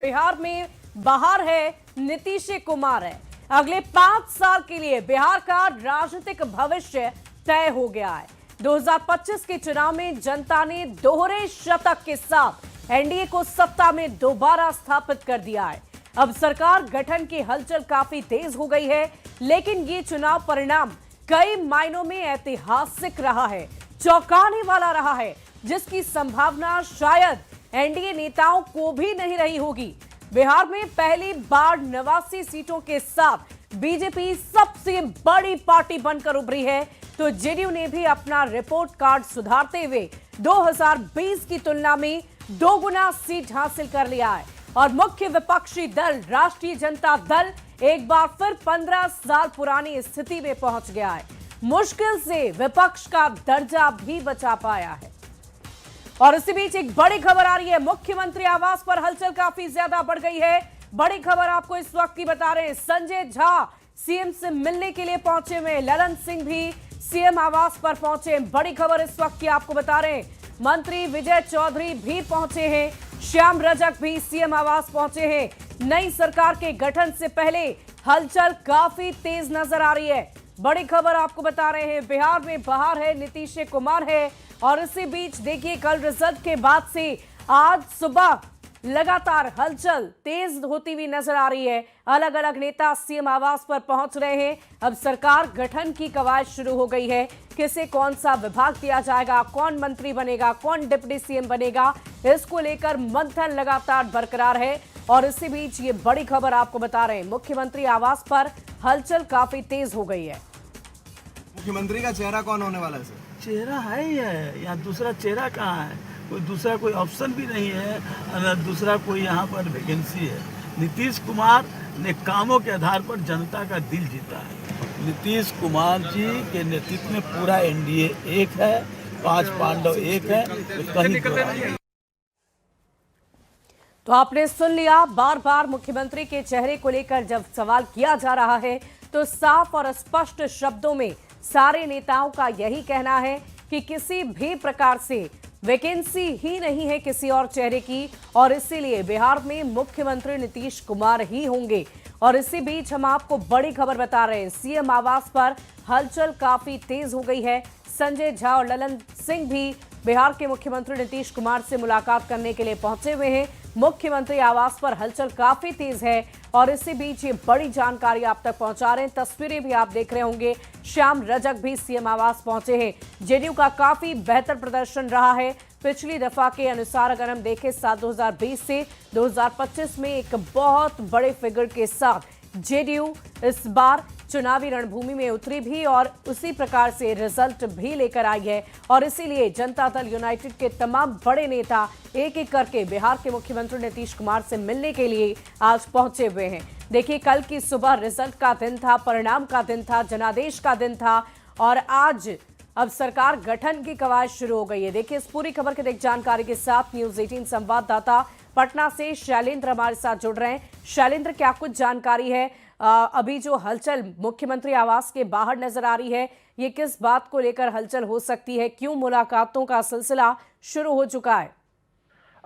बिहार में बाहर है नीतीश कुमार है। अगले 5 साल के लिए बिहार का राजनीतिक भविष्य तय हो गया है। 2025 के चुनाव में जनता ने दोहरे शतक के साथ एनडीए को सत्ता में दोबारा स्थापित कर दिया है। अब सरकार गठन की हलचल काफी तेज हो गई है, लेकिन ये चुनाव परिणाम कई मायनों में ऐतिहासिक रहा है, चौंकाने वाला रहा है, जिसकी संभावना शायद एनडीए नेताओं को भी नहीं रही होगी। बिहार में पहली बार 89 सीटों के साथ बीजेपी सबसे बड़ी पार्टी बनकर उभरी है, तो जेडीयू ने भी अपना रिपोर्ट कार्ड सुधारते हुए 2020 की तुलना में 2 गुना सीट हासिल कर लिया है और मुख्य विपक्षी दल राष्ट्रीय जनता दल एक बार फिर 15 साल पुरानी स्थिति में पहुंच गया है। मुश्किल से विपक्ष का दर्जा भी बचा पाया है। और इसी बीच एक बड़ी खबर आ रही है, मुख्यमंत्री आवास पर हलचल काफी ज्यादा बढ़ गई है। बड़ी खबर आपको इस वक्त की बता रहे हैं, संजय झा सीएम से मिलने के लिए पहुंचे हुए, ललन सिंह भी सीएम आवास पर पहुंचे। बड़ी खबर इस वक्त की आपको बता रहे हैं, मंत्री विजय चौधरी भी पहुंचे हैं, श्याम रजक भी सीएम आवास पहुंचे हैं। नई सरकार के गठन से पहले हलचल काफी तेज नजर आ रही है। बड़ी खबर आपको बता रहे हैं, बिहार में बाहर है नीतीश कुमार है। और इसी बीच देखिए, कल रिजल्ट के बाद से आज सुबह लगातार हलचल तेज होती हुई नजर आ रही है। अलग अलग नेता सीएम आवास पर पहुंच रहे हैं। अब सरकार गठन की कवायद शुरू हो गई है। किसे कौन सा विभाग दिया जाएगा, कौन मंत्री बनेगा, कौन डिप्टी सीएम बनेगा, इसको लेकर मंथन लगातार बरकरार है। और इसी बीच ये बड़ी खबर आपको बता रहे हैं, मुख्यमंत्री आवास पर हलचल काफी तेज हो गई है। मुख्यमंत्री का चेहरा कौन होने वाला है सर? चेहरा है ही है, यहाँ दूसरा चेहरा कहाँ है? कोई ऑप्शन भी नहीं है और दूसरा कोई यहाँ पर वैकेंसी है। नीतीश कुमार ने कामों के आधार पर जनता का दिल जीता है। नीतीश कुमार जी के नेतृत्व में पूरा एनडीए एक है, 5 पांडव एक है, तो कहीं दो नहीं। तो आपने सुन लिया, बार बार मुख्यमंत्री के चेहरे को लेकर जब सवाल किया जा रहा है तो साफ और स्पष्ट शब्दों में सारे नेताओं का यही कहना है कि किसी भी प्रकार से वैकेंसी ही नहीं है किसी और चेहरे की, और इसीलिए बिहार में मुख्यमंत्री नीतीश कुमार ही होंगे। और इसी बीच हम आपको बड़ी खबर बता रहे हैं, सीएम आवास पर हलचल काफी तेज हो गई है। संजय झा और ललन सिंह भी बिहार के मुख्यमंत्री नीतीश कुमार से मुलाकात करने के लिए पहुंचे हुए हैं। मुख्यमंत्री आवास पर हलचल काफी तेज है और इसी बीच ये बड़ी जानकारी आप तक पहुंचा रहे हैं। तस्वीरें भी आप देख रहे होंगे, श्याम रजक भी सीएम आवास पहुंचे हैं। जेडीयू का काफी बेहतर प्रदर्शन रहा है पिछली दफा के अनुसार। अगर हम देखें 2020 से 2025 में एक बहुत बड़े फिगर के साथ जेडीयू इस बार चुनावी रणभूमि में उतरी भी और उसी प्रकार से रिजल्ट भी लेकर आई है। और इसीलिए जनता दल यूनाइटेड के तमाम बड़े नेता एक एक करके बिहार के मुख्यमंत्री नीतीश कुमार से मिलने के लिए आज पहुंचे हुए हैं। देखिए, कल की सुबह रिजल्ट का दिन था, परिणाम का दिन था, जनादेश का दिन था और आज अब सरकार गठन की कवायद शुरू हो गई है। देखिए, इस पूरी खबर के देख जानकारी के साथ न्यूज 18 संवाददाता पटना से शैलेंद्र हमारे साथ जुड़ रहे हैं। शैलेंद्र, क्या कुछ जानकारी है? अभी जो हलचल मुख्यमंत्री आवास के बाहर नजर आ रही है, ये किस बात को लेकर हलचल हो सकती है? क्यों मुलाकातों का सिलसिला शुरू हो चुका है?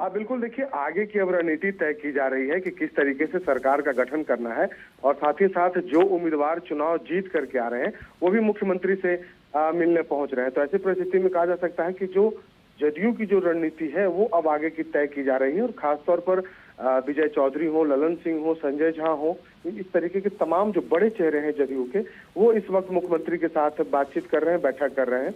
बिल्कुल, देखिए, आगे की अब रणनीति तय की जा रही है कि किस तरीके से सरकार का गठन करना है और साथ ही साथ जो उम्मीदवार चुनाव जीत करके आ रहे हैं वो भी मुख्यमंत्री से मिलने पहुंच रहे हैं। तो ऐसी परिस्थिति में कहा जा सकता है कि जो जदयू की जो रणनीति है वो अब आगे की तय की जा रही है और खासतौर पर विजय चौधरी हो, ललन सिंह हो, संजय झा हो, इस तरीके के तमाम जो बड़े चेहरे हैं जदयू के, वो इस वक्त मुख्यमंत्री के साथ बातचीत कर रहे हैं, बैठक कर रहे हैं।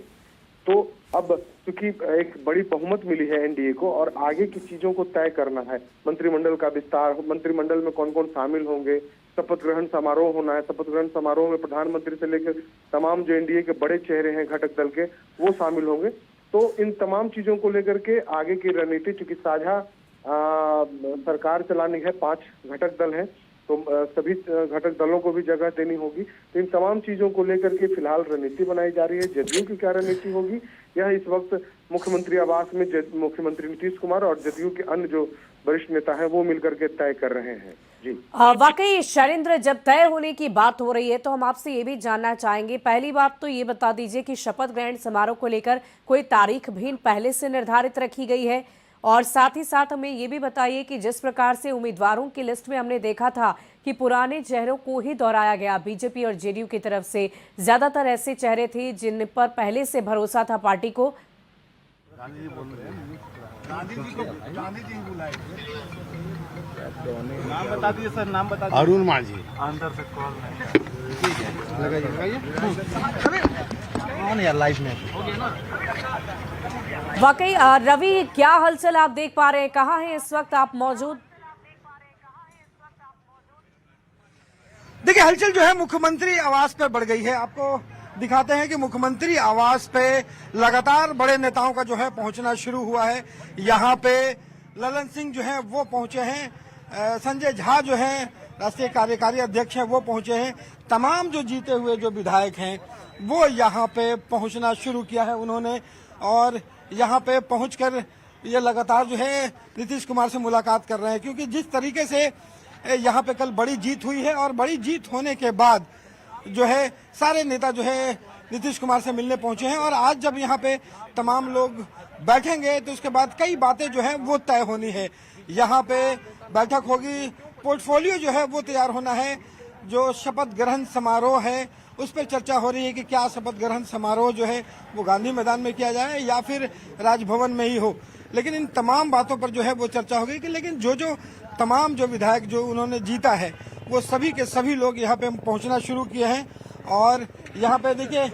तो अब क्योंकि एक बड़ी बहुमत मिली है एनडीए को और आगे की चीजों को तय करना है, मंत्रिमंडल का विस्तार, मंत्रिमंडल में कौन कौन शामिल होंगे, शपथ ग्रहण समारोह होना है, शपथ ग्रहण समारोह में प्रधानमंत्री से लेकर तमाम जो एनडीए के बड़े चेहरे हैं घटक दल के, वो शामिल होंगे। तो इन तमाम चीजों को लेकर के आगे की रणनीति, चूंकि साझा सरकार चलानी है, 5 घटक दल हैं, तो सभी घटक दलों को भी जगह देनी होगी। तो इन तमाम चीजों को लेकर के फिलहाल रणनीति बनाई जा रही है। जदयू की क्या रणनीति होगी, यह इस वक्त मुख्यमंत्री आवास में मुख्यमंत्री नीतीश कुमार और जदयू के अन्य जो वरिष्ठ नेता हैं वो मिलकर के तय कर रहे हैं। जी वाकई शैलेंद्र, जब तय होने की बात हो रही है तो हम आपसे ये भी जानना चाहेंगे, पहली बात तो ये बता दीजिए कि शपथ ग्रहण समारोह को लेकर कोई तारीख भी पहले से निर्धारित रखी गई है और साथ ही साथ हमें ये भी बताइए कि जिस प्रकार से उम्मीदवारों की लिस्ट में हमने देखा था कि पुराने चेहरों को ही दोहराया गया, बीजेपी और जेडीयू की तरफ से ज्यादातर ऐसे चेहरे थे जिन पर पहले से भरोसा था पार्टी को। नाम बता दीजिए सर, नाम बता दीजिए। अरुण माझी। अंदर से कॉल लगाइए लाइव में। वाकई रवि, क्या हलचल आप देख पा रहे हैं, कहाँ हैं इस वक्त आप मौजूद? देखिए, हलचल जो है मुख्यमंत्री आवास पे बढ़ गई है। आपको दिखाते हैं कि मुख्यमंत्री आवास पे लगातार बड़े नेताओं का जो है पहुंचना शुरू हुआ है। यहाँ पे ललन सिंह जो है वो पहुंचे हैं, संजय झा जो है राष्ट्रीय कार्यकारी अध्यक्ष हैं वो पहुंचे हैं, तमाम जो जीते हुए जो विधायक हैं वो यहाँ पे पहुंचना शुरू किया है उन्होंने। और यहाँ पे पहुंचकर ये लगातार जो है नीतीश कुमार से मुलाकात कर रहे हैं, क्योंकि जिस तरीके से यहाँ पे कल बड़ी जीत हुई है और बड़ी जीत होने के बाद जो है सारे नेता जो है नीतीश कुमार से मिलने पहुंचे हैं। और आज जब यहाँ पे तमाम लोग बैठेंगे तो उसके बाद कई बातें जो है वो तय होनी है। यहाँ पे बैठक होगी, पोर्टफोलियो जो है वो तैयार होना है। जो शपथ ग्रहण समारोह है उस पर चर्चा हो रही है कि क्या शपथ ग्रहण समारोह जो है वो गांधी मैदान में किया जाए या फिर राजभवन में ही हो। लेकिन इन तमाम बातों पर जो है वो चर्चा होगी कि लेकिन जो तमाम जो विधायक जो उन्होंने जीता है वो सभी के सभी लोग यहाँ पे पहुंचना शुरू किए हैं। और यहाँ पे देखिए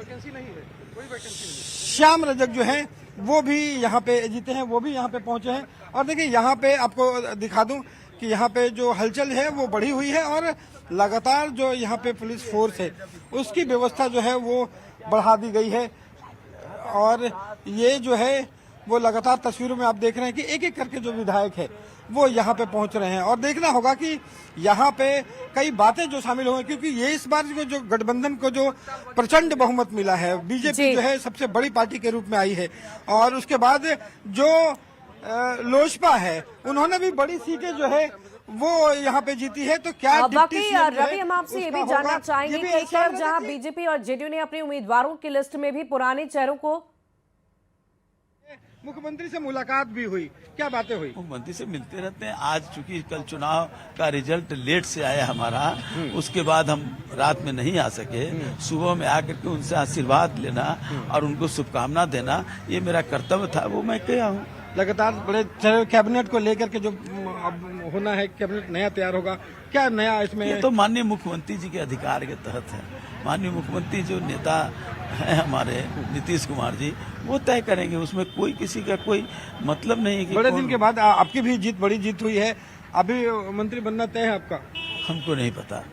श्याम रजक जो है वो भी यहाँ पे जीते हैं, वो भी यहाँ पे पहुंचे हैं। और देखिए यहाँ पे आपको दिखा दूं कि यहाँ पे जो हलचल है वो बढ़ी हुई है और लगातार जो यहाँ पे पुलिस फोर्स है उसकी व्यवस्था जो है वो बढ़ा दी गई है। और ये जो है वो लगातार तस्वीरों में आप देख रहे हैं कि एक एक करके जो विधायक है वो यहाँ पे पहुंच रहे हैं। और देखना होगा कि यहाँ पे कई बातें जो शामिल हुई, क्योंकि ये इस बार जो गठबंधन को जो प्रचंड बहुमत मिला है, बीजेपी जो है सबसे बड़ी पार्टी के रूप में आई है। और उसके बाद जो लोजपा है उन्होंने भी बड़ी सीटें जो है वो यहाँ पे जीती है। तो क्या बाकी रवि, हम आपसे ये भी जानना चाहेंगे कि एक तरफ जहाँ बीजेपी और जेडीयू ने अपने उम्मीदवारों की लिस्ट में भी पुराने चेहरों को, मुख्यमंत्री से मुलाकात भी हुई, क्या बातें हुई? मुख्यमंत्री से मिलते रहते हैं। आज चूंकि कल चुनाव का रिजल्ट लेट से आया हमारा, उसके बाद हम रात में नहीं आ सके। सुबह में आकर के उनसे आशीर्वाद लेना और उनको शुभकामना देना ये मेरा कर्तव्य था, वो मैं किया हूँ। लगातार बड़े कैबिनेट को लेकर के जो अब होना है, कैबिनेट नया तैयार होगा, क्या नया इसमें? ये तो माननीय मुख्यमंत्री जी के अधिकार के तहत है। माननीय मुख्यमंत्री जो नेता है हमारे नीतीश कुमार जी, वो तय करेंगे, उसमें कोई किसी का कोई मतलब नहीं है कि बड़े दिन के बाद आपकी भी बड़ी जीत हुई है, अभी मंत्री बनना तय है आपका? हमको नहीं पता,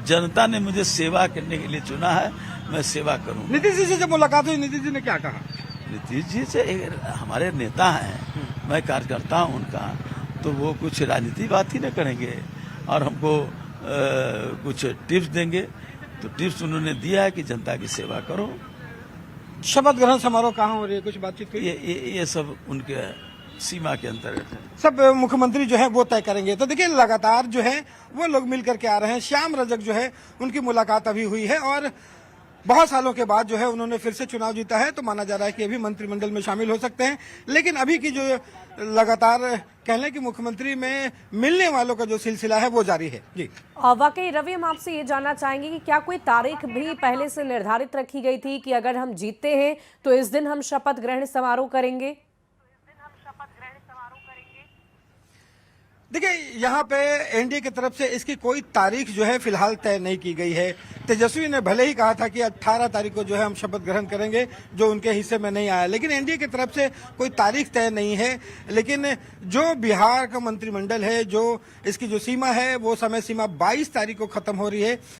जनता ने मुझे सेवा करने के लिए चुना है, मैं सेवा करूँ। नीतीश जी से जब मुलाकात हुई, नीतीश जी ने क्या कहा? नीतीश जी से हमारे नेता हैं, मैं कार्यकर्ता हूँ उनका, तो वो कुछ राजनीति बात ही न करेंगे और हमको कुछ टिप्स देंगे। तो टिप्स उन्होंने दिया है कि जनता की सेवा करो। शपथ ग्रहण समारोह कहाँ हो रही है, कुछ बातचीत हुई? ये सब उनके सीमा के अंतर्गत है, सब मुख्यमंत्री जो है वो तय करेंगे। तो देखिए लगातार जो है वो लोग मिल करके आ रहे हैं। श्याम रजक जो है उनकी मुलाकात अभी हुई है और बहुत सालों के बाद जो है उन्होंने फिर से चुनाव जीता है, तो माना जा रहा है कि अभी मंत्रिमंडल में शामिल हो सकते हैं। लेकिन अभी की जो लगातार कह लें कि मुख्यमंत्री में मिलने वालों का जो सिलसिला है वो जारी है। जी वाकई रवि, हम आपसे ये जानना चाहेंगे कि क्या कोई तारीख भी पहले से निर्धारित रखी गई थी कि अगर हम जीतते हैं तो इस दिन हम शपथ ग्रहण समारोह करेंगे? देखिए यहाँ पे एनडीए की तरफ से इसकी कोई तारीख जो है फिलहाल तय नहीं की गई है। तेजस्वी ने भले ही कहा था कि 18 तारीख को जो है हम शपथ ग्रहण करेंगे, जो उनके हिस्से में नहीं आया, लेकिन एनडीए की तरफ से कोई तारीख तय नहीं है। लेकिन जो बिहार का मंत्रिमंडल है, जो इसकी जो सीमा है वो समय सीमा 22 तारीख को खत्म हो रही है।